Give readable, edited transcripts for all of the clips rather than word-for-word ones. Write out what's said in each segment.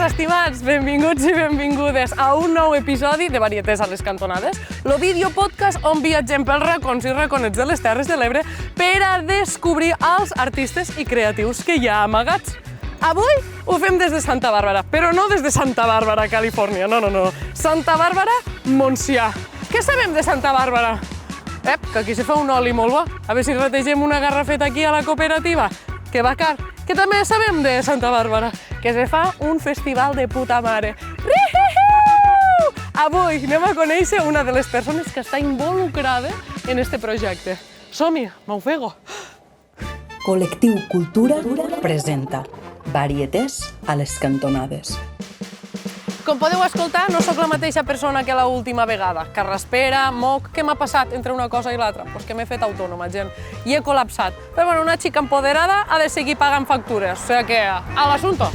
Estimats, benvinguts i benvingudes a un nou episodi de Varietés a les Cantonades, el videopodcast on viatgem pels racons i raconets de les Terres de l'Ebre per a descobrir els artistes i creatius que hi ha amagats. Avui ho fem des de Santa Bàrbara, però no des de Santa Bàrbara, Califòrnia, no. Santa Bàrbara, Montsià. Què sabem de Santa Bàrbara? Que aquí se fa un oli molt bo. A veure si retegem una garrafeta aquí a la cooperativa, que va car. Que també sabem de Santa Bàrbara, que se fa un festival de puta mare. Avui anem a conèixer una de les persones que està involucrada en este projecte. Som-hi, m'ofego. Col·lectiu Cultura presenta Varietés a les Cantonades. Com podeu escoltar, no sóc la mateixa persona que l'última vegada. Carraspera, moc, què m'ha passat entre una cosa i l'altra? Doncs que m'he fet autònoma, gent, i he col·lapsat. Però bueno, una xica empoderada ha de seguir pagant factures, o sigui que a l'assumpto.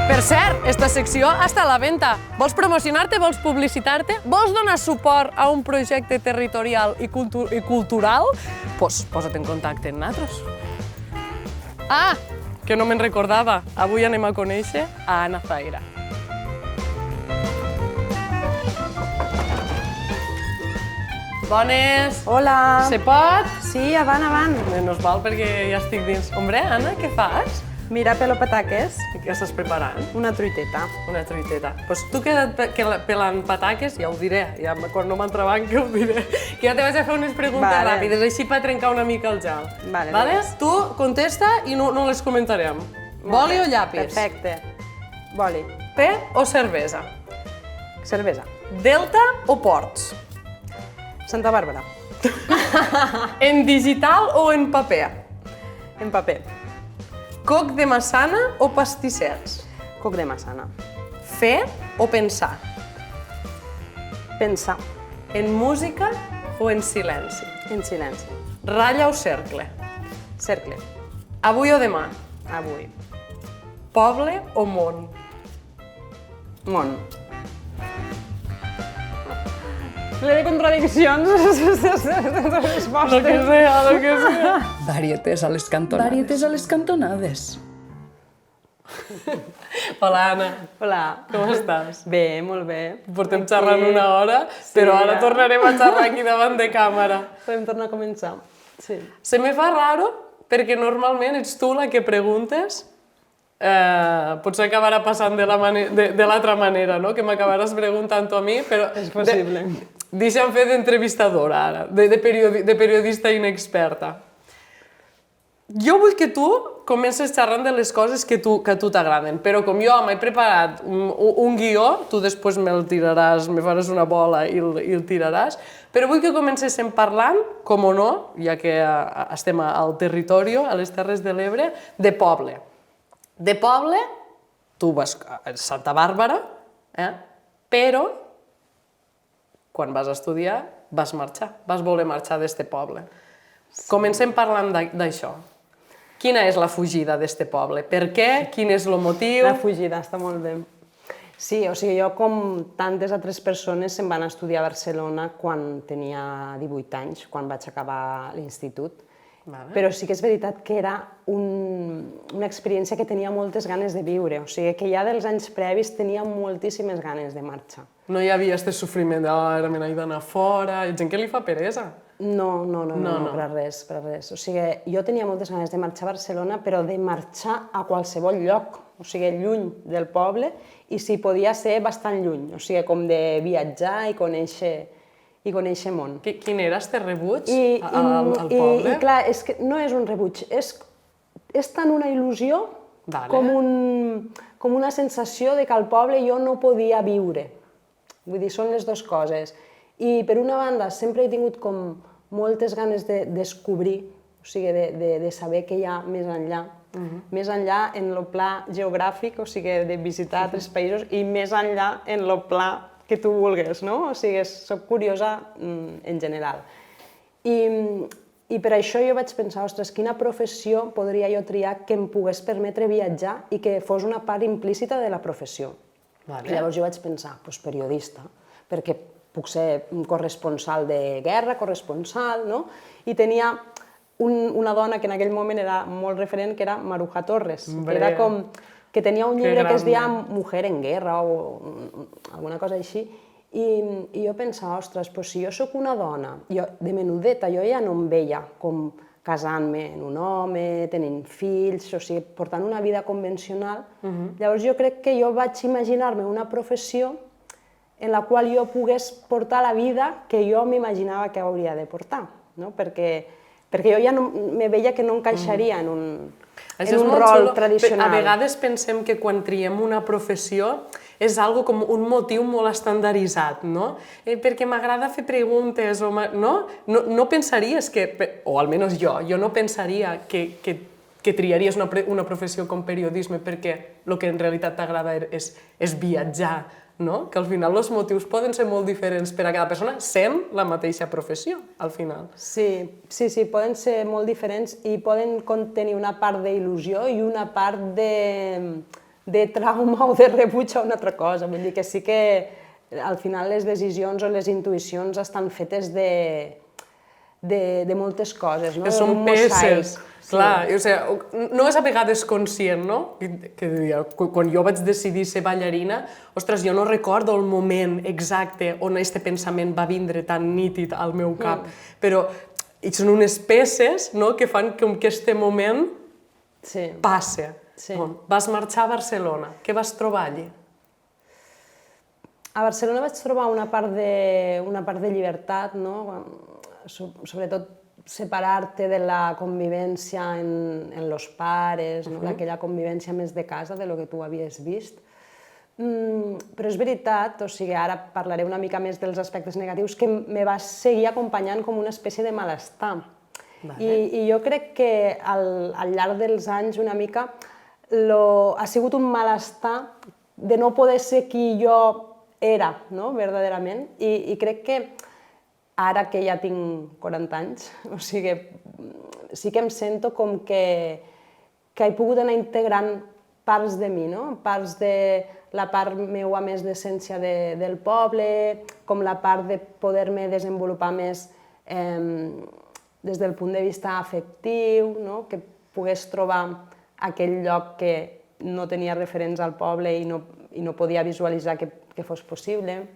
Per cert, esta secció està a la venda. Vols promocionar-te, vols publicitar-te, vols donar suport a un projecte territorial i cultural? Doncs posa't en contacte amb nosaltres. Que no me'n recordava. Avui anem a conèixer a Ana Zaira. Bones! Hola! Se pot? Sí, avant. Menys mal, perquè ja estic dins. Hombre, Anna, què fas? Mira, pelo pataques, Què estàs preparant? una truiteta. Una truiteta. Doncs tu queda't pelant pataques, ja ho diré. Ja quan no m'entraven, que ho diré. Que ja te vaig a fer unes preguntes ràpides, així per trencar una mica el gel. Vale? Tu contesta i no les comentarem. Boli o llapis? Perfecte. Boli. Te o cervesa? Cervesa. Delta o ports? Santa Bàrbara. En digital o en paper? En paper. Coc de massana o pastissets? Coc de massana. Fer o pensar? Pensar. En música o en silenci? En silenci. Ratlla o cercle? Cercle. Avui o demà? Avui. Poble o món? Món. Ple de contradiccions. Lo que sea. Varietés a les Cantonades. Varietés a les Cantonades. Hola, Anna. Hola. Com estàs? Bé, molt bé. Portem xerrant una hora, però ara tornarem a xerrar aquí davant de càmera. Podem tornar a començar. Sí. Se me fa raro perquè normalment ets tu la que preguntes. Potser acabarà passant de l'altra manera, no? Que m'acabaràs preguntant tu a mi, però... És possible. Deixa'm fer d'entrevistadora ara, de periodista inexperta. Jo vull que tu comences xerrant de les coses que a tu t'agraden, però com jo m'he preparat un guió, tu després me'l tiraràs, me faràs una bola i el tiraràs, però vull que comencéssim parlant, com o no, ja que estem al territori, a les Terres de l'Ebre, de poble. De poble, tu vas a Santa Bàrbara, però quan vas estudiar vas voler marxar d'este poble. Comencem parlant d'això. Quina és la fugida d'este poble? Per què? Quin és el motiu? La fugida, està molt bé. Sí, o sigui, jo com tantes altres persones se'n van estudiar a Barcelona quan tenia 18 anys, quan vaig acabar l'institut. Però sí que és veritat que era una experiència que tenia moltes ganes de viure. O sigui, que ja dels anys previs tenia moltíssimes ganes de marxar. No hi havia aquest sofriment de ara me n'he d'anar fora, hi ha gent que li fa peresa. No, per res. O sigui, jo tenia moltes ganes de marxar a Barcelona, però de marxar a qualsevol lloc, o sigui, lluny del poble, i si podia ser bastant lluny, o sigui, com de viatjar i conèixer món. Quin era este rebuig al poble? I clar, és que no és un rebuig, és tant una il·lusió com una sensació de que al poble jo no podia viure. Vull dir, són les dues coses. I per una banda, sempre he tingut com moltes ganes de descobrir, o o sigui, de saber què hi ha més enllà. Més enllà en el pla geogràfic, o sigui, de visitar altres països, i més enllà en el pla que tu vulguis, no? O sigui, soc curiosa en general. I per això jo vaig pensar, ostres, quina professió podria jo triar que em pogués permetre viatjar i que fos una part implícita de la professió. Llavors jo vaig pensar, doncs periodista, perquè puc ser corresponsal de guerra, corresponsal, no? I tenia una dona que en aquell moment era molt referent, que era Maruja Torres, que era com que tenia un llibre que es deia Mujer en Guerra o alguna cosa així, i jo pensava, ostres, si jo sóc una dona, de menudeta, jo ja no em veia com casant-me amb un home, tenint fills, o sigui, portant una vida convencional. Llavors jo crec que jo vaig imaginar-me una professió en la qual jo pogués portar la vida que jo m'imaginava que hauria de portar, no? Perquè jo ja me veia que no encaixaria en un rol tradicional. A vegades pensem que quan triem una professió és algo com un motiu molt estandarditzat, no? Perquè m'agrada fer preguntes, no? No pensaries que, o almenys jo no pensaria que triaries una professió com periodisme perquè el que en realitat t'agrada és viatjar, no? Que al final els motius poden ser molt diferents per a cada persona, sent la mateixa professió, al final. Sí, poden ser molt diferents i poden contenir una part d'il·lusió i una part de trauma o de rebuig a una altra cosa. Vull dir que sí que al final les decisions o les intuïcions estan fetes de moltes coses, no? Que són peces. Clar, no és a vegades conscient, no? Quan jo vaig decidir ser ballarina, ostres, jo no recordo el moment exacte on aquest pensament va vindre tan nítid al meu cap, però són unes peces que fan que aquest moment passi. Vas marxar a Barcelona, què vas trobar allí? A Barcelona vaig trobar una part de llibertat, sobretot separar-te de la convivència en els pares, d'aquella convivència més de casa, de lo que tu havies vist. Però és veritat, o sigui, ara parlaré una mica més dels aspectes negatius, que me va seguir acompanyant com una espècie de malestar. I jo crec que al llarg dels anys una mica ha sigut un malestar de no poder ser qui jo era, verdaderament, i crec que ara que ja tinc 40 anys, o sigui, sí que em sento com que he pogut anar integrant parts de mi, parts de la part meua més d'essència del poble, com la part de poder-me desenvolupar més des del punt de vista afectiu, que pogués trobar aquell lloc que no tenia referents al poble i no podia visualitzar que fos possible.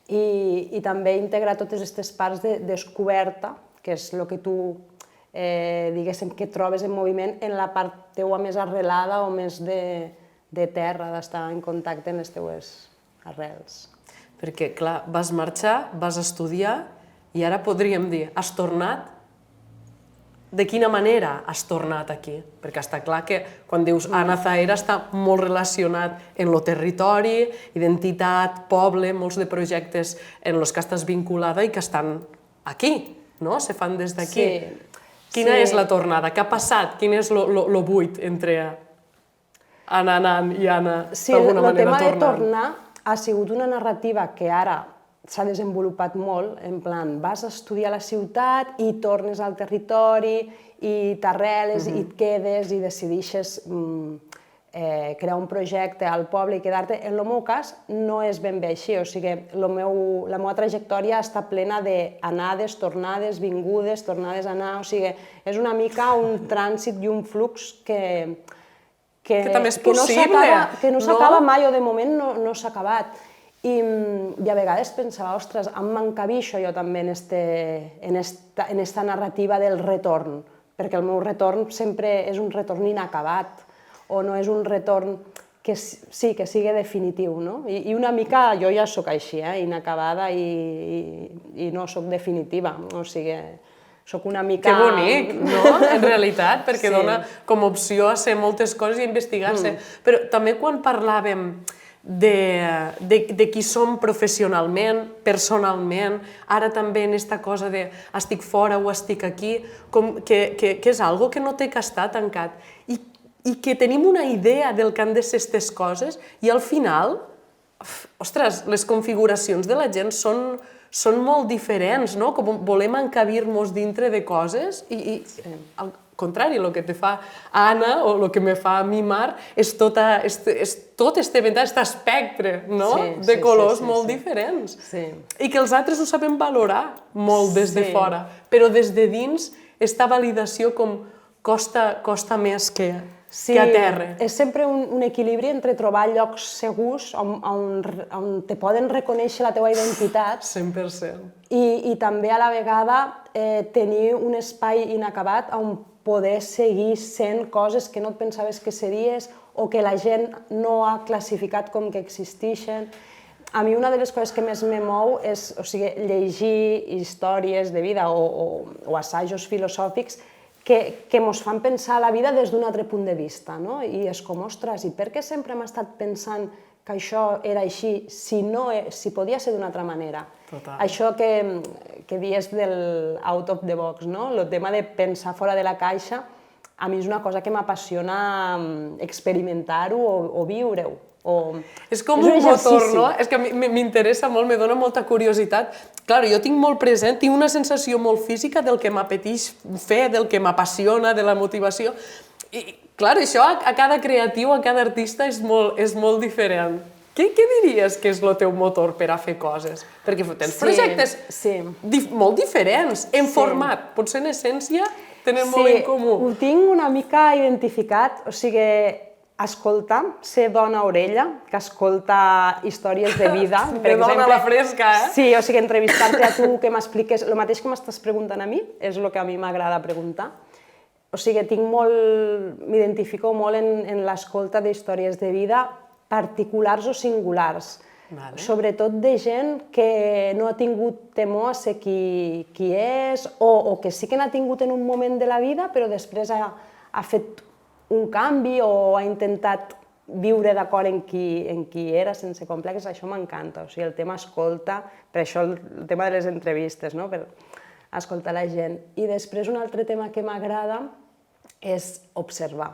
I també integrar totes aquestes parts de descoberta, que és el que tu, diguéssim, que trobes en moviment en la part teua més arrelada o més de terra, d'estar en contacte amb les teues arrels. Perquè, clar, vas marxar, vas estudiar i ara podríem dir, has tornat? De quina manera has tornat aquí? Perquè està clar que quan dius Anna Zahera està molt relacionat en el territori, identitat, poble, molts de projectes en els que estàs vinculada i que estan aquí, no? Se fan des d'aquí. Quina és la tornada? Què ha passat? Quin és el buit entre Anna anant i Anna d'alguna manera tornant? El tema de tornar ha sigut una narrativa que ara s'ha desenvolupat molt, en plan, vas a estudiar a la ciutat i tornes al territori i t'arreles i et quedes i decideixes crear un projecte al poble i quedar-te. En el meu cas no és ben bé així, o sigui, la meva trajectòria està plena d'anades, tornades, vingudes, tornades a anar, o sigui, és una mica un trànsit i un flux que també és possible, que no s'acaba mai o de moment no s'ha acabat. I a vegades pensava, ostres, em m'encabixo jo també en esta narrativa del retorn, perquè el meu retorn sempre és un retorn inacabat, o no és un retorn que sigui definitiu, no? I una mica jo ja sóc així, inacabada i no sóc definitiva, o sigui, sóc una mica... Que bonic, no? En realitat, perquè dona com opció a ser moltes coses i investigar-se. Però també quan parlàvem de qui som professionalment, personalment, ara també en aquesta cosa de estic fora o estic aquí, que és algo que no té que estar tancat i que tenim una idea del que han de ser aquestes coses i al final, ostres, les configuracions de la gent són molt diferents, no? Com volem encabir-nos dintre de coses i al contrari, el que te fa Anna o el que me fa a mi Mar és tot este ventall, aquest espectre de colors molt diferents. I que els altres ho sabem valorar molt des de fora, però des de dins aquesta validació com costa més que a terra. És sempre un equilibri entre trobar llocs segurs on te poden reconèixer la teva identitat 100%. I també a la vegada tenir un espai inacabat on poder seguir sent coses que no et pensaves que series o que la gent no ha classificat com que existeixen. A mi una de les coses que més me mou és llegir històries de vida o assajos filosòfics que ens fan pensar la vida des d'un altre punt de vista, no? I és com, ostres, i per què sempre hem estat pensant que això era així, si podia ser d'una altra manera? Això que dius del out of the box, no? El tema de pensar fora de la caixa, a mi és una cosa que m'apassiona experimentar-ho o viure-ho. És com un motor, no? És que a mi m'interessa molt, me dona molta curiositat. Clar, jo tinc molt present, tinc una sensació molt física del que m'apeteix fer, del que m'apassiona, de la motivació. I, clar, això a cada creatiu, a cada artista és molt diferent. Què diries que és el teu motor per a fer coses? Perquè tens projectes molt diferents, en format, potser en essència tenen molt en comú. Ho tinc una mica identificat, o sigui, escoltar, ser dona orella, que escolta històries de vida. De dona a la fresca, eh? Sí, o sigui, entrevistar-te a tu, que m'expliques el mateix que m'estàs preguntant a mi, és el que a mi m'agrada preguntar. O sigui, m'identifico molt en l'escolta d'històries de vida particulars o singulars, sobretot de gent que no ha tingut temor a ser qui és o que sí que n'ha tingut en un moment de la vida, però després ha fet un canvi o ha intentat viure d'acord en qui era, sense complexes, això m'encanta. O sigui, el tema escolta, per això el tema de les entrevistes, no? Per escoltar la gent. I després un altre tema que m'agrada és observar.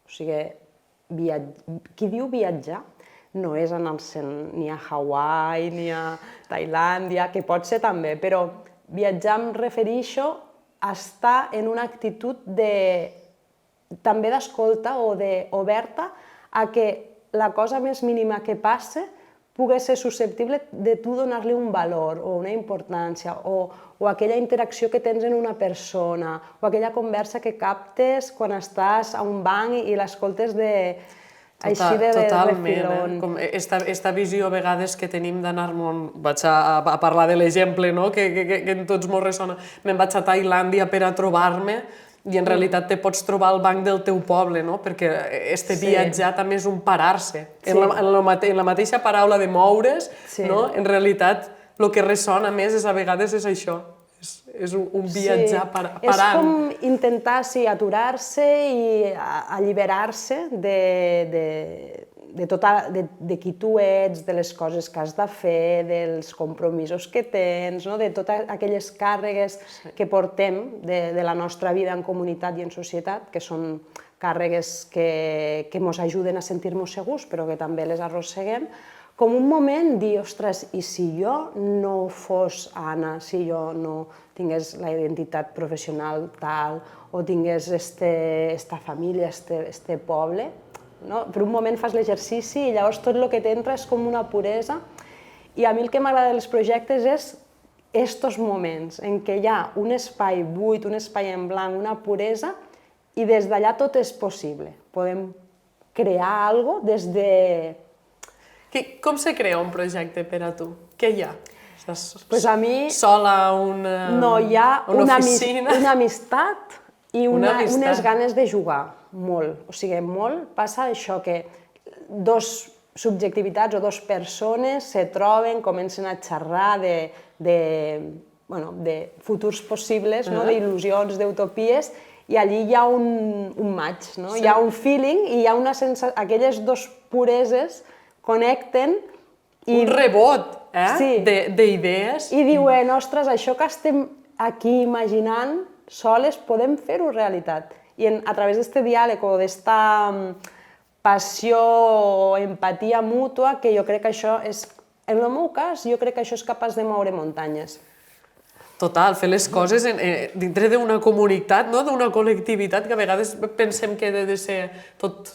O sigui, qui diu viatjar no és anar-se'n ni a Hawaii ni a Tailàndia, que pot ser també, però viatjar em refereixo a estar en una actitud també d'escolta o d'oberta a que la cosa més mínima que passe pugui ser susceptible de tu donar-li un valor o una importància o aquella interacció que tens en una persona o aquella conversa que captes quan estàs a un banc i l'escoltes així de refilón. Com esta visió a vegades que tenim d'anar-me'n, vaig a parlar de l'exemple que en tots mos ressona, me'n vaig a Tailàndia per a trobar-me i en realitat te pots trobar al banc del teu poble, no? Perquè este viatjar també és un parar-se. En la mateixa paraula de moure's, en realitat el que ressona més a vegades és això, és un viatjar parant. És com intentar aturar-se i alliberar-se de qui tu ets, de les coses que has de fer, dels compromisos que tens, de totes aquelles càrregues que portem de la nostra vida en comunitat i en societat, que són càrregues que ens ajuden a sentir-nos segurs, però que també les arrosseguem, com un moment dir, ostres, i si jo no fos Anna, si jo no tingués la identitat professional tal, o tingués esta família, este poble, per un moment fas l'exercici i llavors tot el que t'entra és com una puresa. I a mi el que m'agrada dels projectes és estos moments en què hi ha un espai buit, un espai en blanc, una puresa, i des d'allà tot és possible. Podem crear alguna cosa des de... Com se crea un projecte per a tu? Què hi ha? Pues a mi... Sola a una oficina? No, hi ha una amistat i unes ganes de jugar, molt. O sigui, molt passa això que dos subjectivitats o dues persones se troben, comencen a xerrar de futurs possibles, d'il·lusions, d'utopies, i allí hi ha un match, hi ha un feeling i hi ha aquelles dues pureses connecten un rebot, Sí. d'idees. i diuen, ostres, això que estem aquí imaginant soles podem fer-ho realitat. I a través d'aquest diàleg o d'esta passió o empatia mútua, que jo crec que això és, en el meu cas, jo crec que això és capaç de moure muntanyes. Total, fer les coses dintre d'una comunitat, no? D'una col·lectivitat, que a vegades pensem que ha de ser tot...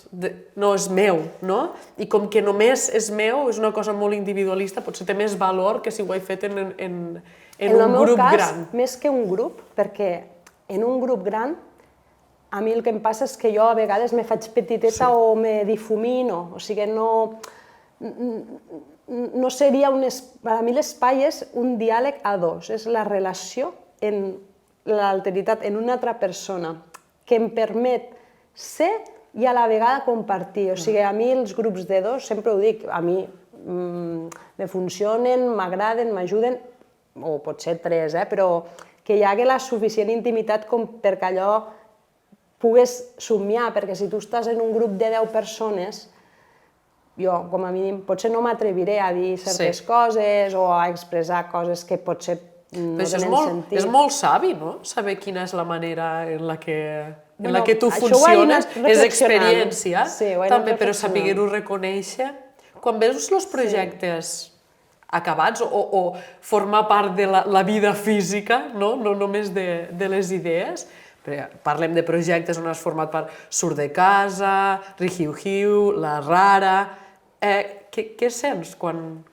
No, és meu, no? I com que només és meu, és una cosa molt individualista, potser té més valor que si ho he fet en un grup gran. En el meu cas, més que un grup, perquè en un grup gran a mi el que em passa és que jo a vegades me faig petiteta o me difumino, o sigui, no seria per a mi l'espai és un diàleg a dos, és la relació en l'alteritat, en una altra persona, que em permet ser i a la vegada compartir. O sigui, a mi els grups de dos, sempre ho dic, a mi me funcionen, m'agraden, m'ajuden, o potser tres, però que hi hagi la suficient intimitat com perquè allò pugues somiar, perquè si tu estàs en un grup de 10 persones, jo, com a mínim, potser no m'atreviré a dir certes coses o a expressar coses que potser no tenen sentit. És molt savi, no? Saber quina és la manera en la que tu funciones. És experiència, també, però saber-ho reconèixer. Quan veus els projectes acabats o formar part de la vida física, no només de les idees, parlem de projectes on has format part Surt de casa, Rihiu-Hiu, La Rara... Què sents quan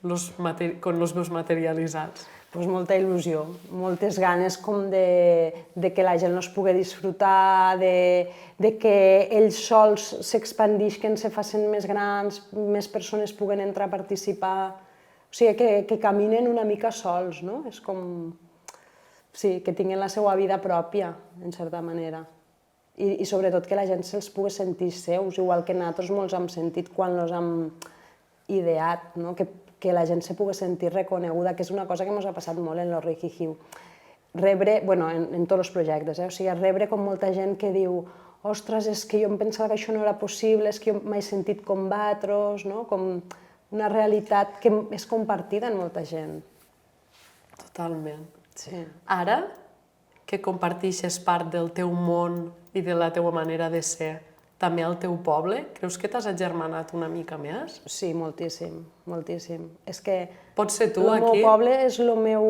los veus materialitzats? Doncs molta il·lusió, moltes ganes com de que la gent els pugui disfrutar, de que ells sols s'expandisquen, se facin més grans, més persones puguen entrar a participar, o sigui, que caminen una mica sols, no? És com... Sí, que tinguin la seva vida pròpia, en certa manera. I sobretot que la gent se'ls pugui sentir seus, igual que nosaltres molts hem sentit quan els hem ideat, que la gent se pugui sentir reconeguda, que és una cosa que ens ha passat molt en el Rihiu. Rebre, bueno, en tots els projectes, o sigui, rebre com molta gent que diu ostres, és que jo em pensava que això no era possible, és que jo m'he sentit combatros, com una realitat que és compartida en molta gent. Totalment. Sí. Ara, que comparteixes part del teu món i de la teua manera de ser, també al teu poble, creus que t'has agermanat una mica més? Sí, moltíssim, moltíssim. És que pots ser tu aquí? El meu poble és el meu...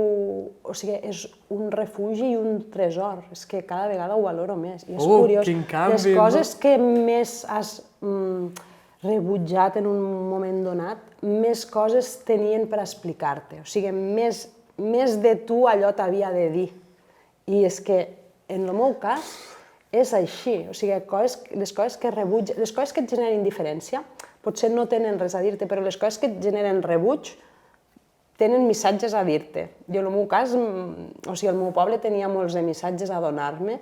O sigui, és un refugi i un tresor. És que cada vegada ho valoro més. I és curiós. Quin canvi, les coses que més has rebutjat en un moment donat, més coses tenien per explicar-te. O sigui, més de tu allò t'havia de dir. I és que, en el meu cas, és així. O sigui, les coses que rebutges, les coses que et generen indiferència, potser no tenen res a dir-te, però les coses que et generen rebuig tenen missatges a dir-te. Jo, en el meu cas, o sigui, el meu poble tenia molts de missatges a donar-me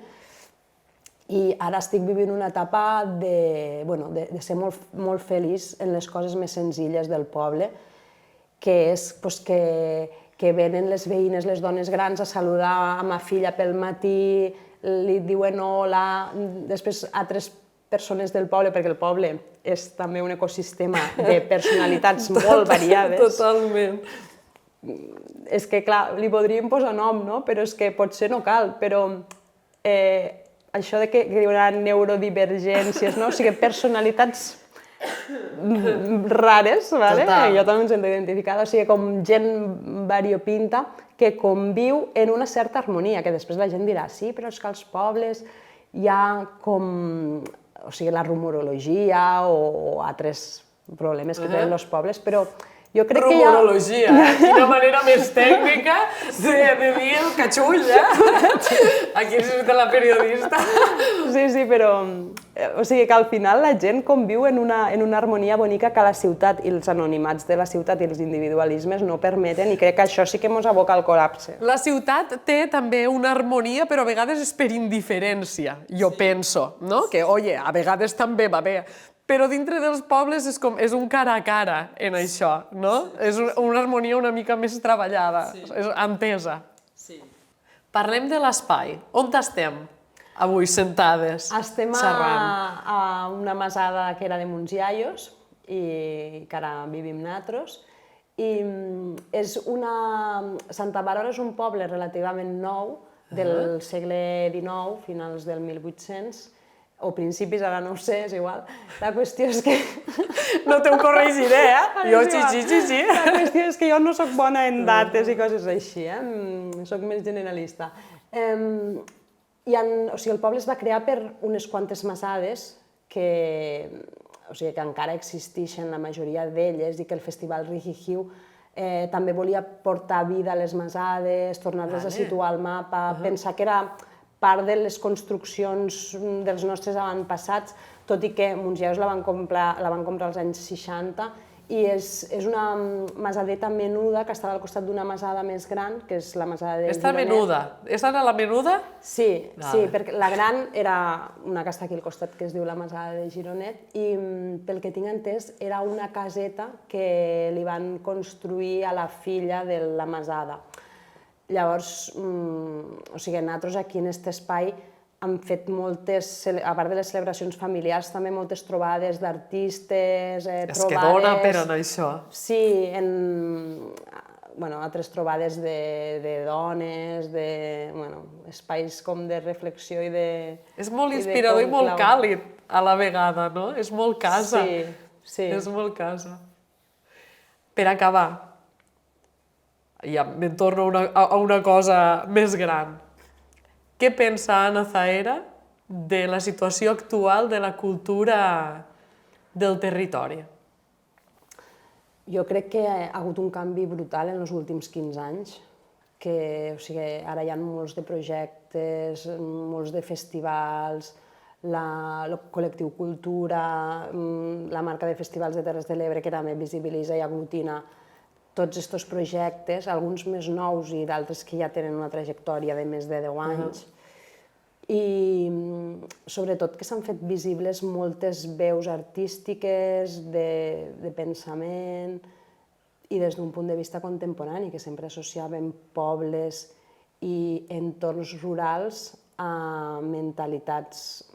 i ara estic vivint una etapa de ser molt feliç en les coses més senzilles del poble, que és que venen les veïnes, les dones grans, a saludar a ma filla pel matí, li diuen hola, després altres persones del poble, perquè el poble és també un ecosistema de personalitats molt variades. Totalment. És que, clar, li podríem posar nom, no? Però és que potser no cal, però això de que diuen neurodivergències, no? O sigui, personalitats rares, vale? Jo també em sento identificada, o sigui, com gent variopinta que conviu en una certa harmonia, que després la gent dirà, sí, però és que als pobles hi ha com, o sigui, la rumorologia o altres problemes que tenen els pobles, però jo crec que hi ha... Rumorologia, quina manera més tècnica de dir el catxull, Aquí és la periodista. Sí, però... O sigui que al final la gent conviu en una harmonia bonica que la ciutat i els anonimats de la ciutat i els individualismes no permeten, i crec que això sí que ens aboca al col·lapse. La ciutat té també una harmonia, però a vegades és per indiferència, jo penso, no? Que, oye, a vegades també va bé. Però dintre dels pobles és un cara a cara en això, no? És una harmonia una mica més treballada, és entesa. Parlem de l'espai. On estem avui sentades? Estem a una masada que era de Montsiaios, i que ara vivim nosaltres. I Santa Bàrbara és un poble relativament nou, del segle XIX, finals del 1800, o principis, ara no ho sé, és igual. La qüestió és que... No te ho corregiré, Jo sí. La qüestió és que jo no soc bona en dates i coses així, soc més generalista. El poble es va crear per unes quantes masades que encara existeixen, la majoria d'elles, i que el festival Rihihiu també volia portar vida a les masades, tornar-les a situar al mapa, pensar que era part de les construccions dels nostres avantpassats, tot i que mons iaus la van comprar als anys 60, i és una masadeta menuda que estava al costat d'una masada més gran, que és la masada de Gironet. Esta menuda, esta era la menuda? Sí, perquè la gran era una que està aquí al costat, que es diu la masada de Gironet, i pel que tinc entès era una caseta que li van construir a la filla de la masada. Llavors, nosaltres aquí en aquest espai hem fet moltes, a part de les celebracions familiars, també moltes trobades d'artistes, trobades... És que dona per anar això. Sí, altres trobades de dones, espais com de reflexió i de... És molt inspirador i molt càlid a la vegada, no? És molt casa. Sí. És molt casa. Per acabar, ja me'n torno a una cosa més gran. Què pensa Anna Zahera de la situació actual de la cultura del territori? Jo crec que ha hagut un canvi brutal en els últims 15 anys, que ara hi ha molts de projectes, molts de festivals, el col·lectiu Cultura, la marca de festivals de Terres de l'Ebre, que també visibilitza i aglutina tots aquests projectes, alguns més nous i d'altres que ja tenen una trajectòria de més de 10 anys. I sobretot que s'han fet visibles moltes veus artístiques, de pensament, i des d'un punt de vista contemporani, que sempre associàvem pobles i entorns rurals a mentalitats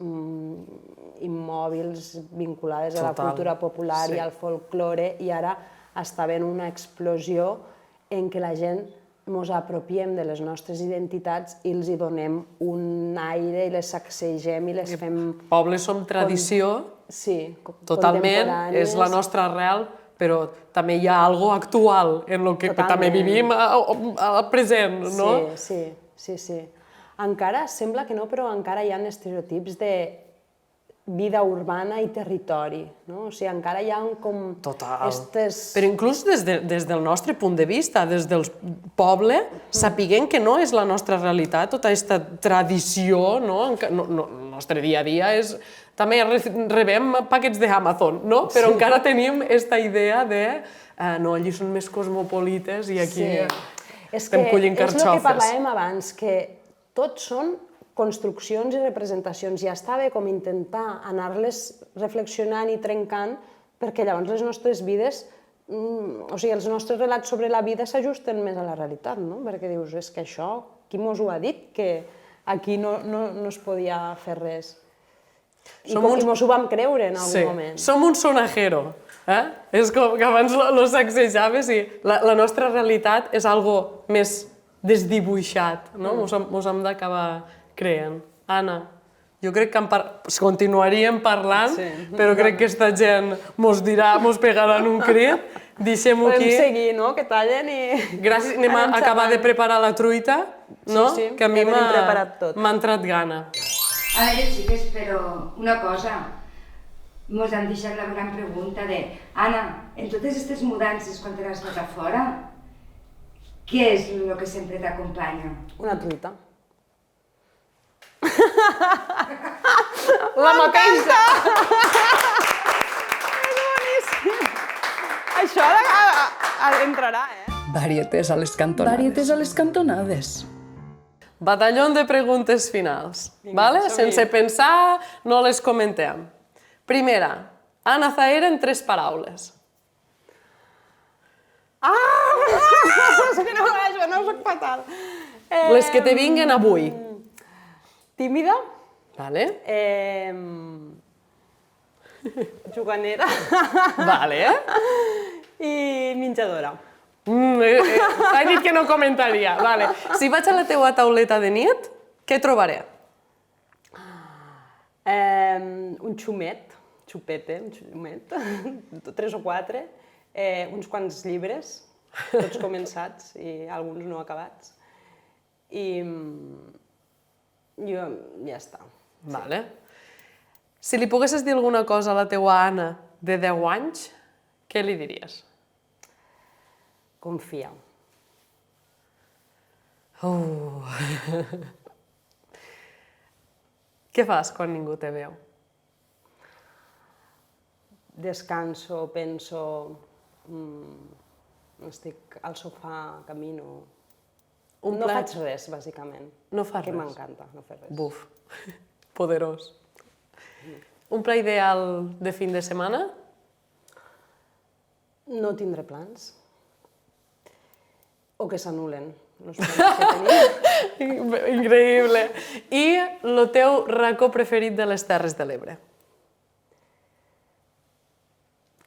immòbils vinculades a la cultura popular i al folklore, i ara està havent una explosió en què la gent ens apropiem de les nostres identitats i els hi donem un aire i les sacsegem i les fem... Pobles som tradició, totalment, és la nostra arrel, però també hi ha alguna cosa actual en el que també vivim al present, no? Sí. Encara, sembla que no, però encara hi ha estereotips de vida urbana i territori, no? O sigui, encara hi ha com... Total. Però inclús des del nostre punt de vista, des del poble, sapiguem que no és la nostra realitat, tota aquesta tradició, no? El nostre dia a dia és... També rebem paquets d'Amazon, no? Però encara tenim aquesta idea de... No, allí són més cosmopolites i aquí estem collint carxofes. És el que parlàvem abans, que tots són construccions i representacions, i està bé com intentar anar-les reflexionant i trencant, perquè llavors les nostres vides, els nostres relats sobre la vida s'ajusten més a la realitat, no? Perquè dius, és que això, qui mos ho ha dit, que aquí no es podia fer res? I mos ho vam creure en algun moment. Som un sonajero, és com que abans lo sacsejaves i la nostra realitat és algo més desdibuixat, no? Mos hem d'acabar creient. Anna, jo crec que continuaríem parlant, però crec que aquesta gent mos pegaran un crit. Deixem-ho aquí. Podem seguir, no? Que tallen i... Gràcies. Anem a acabar de preparar la truita, no? Que a mi m'ha entrat gana. A veure, xiques, però una cosa. Mos han deixat la gran pregunta de Anna, en totes aquestes mudances quan t'has estat a fora, què és el que sempre t'acompanya? Una truita. La mateixa! És boníssim! Això entrarà, Varietés a les cantonades. Varietés a les cantonades. Batallón de preguntes finals. Sense pensar, no les comentem. Primera, Anna Zahera en 3 paraules. És que no soc fatal. Les que te vinguen avui. Tímida. Vale. juganera Vale. i menjadora. He dit que no comentaria. Vale. Si vaig a la teua tauleta de nit, què trobaré? Un xumet, xupete, un xumet, 3 o 4, uns quants llibres, tots començats i alguns no acabats. I ja està. Vale. Si li poguessis dir alguna cosa a la teua Anna de 10 anys, què li diries? Confia. Què fas quan ningú te veu? Descanso, penso, estic al sofà, camino. No faig res, bàsicament. No fas que res? M'encanta no fer res. Buf, poderós. Un pla ideal de fin de setmana? No tindré plans. O que s'anulen els plans que tenim. Increïble. I el teu racó preferit de les Terres de l'Ebre?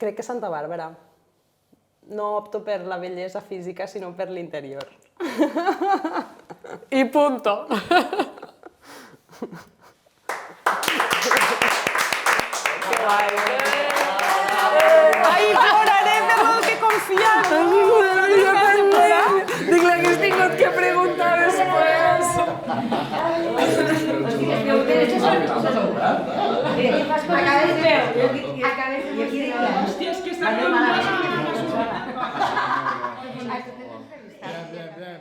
Crec que Santa Bàrbara. No opto per la bellesa física, sinó per l'interior. I punto. Que guai. Ai, ploraré per el que confiava. Dic, l'hagués tingut que preguntar després. Hòstia, és que està molt malament. Bien, bien, bien.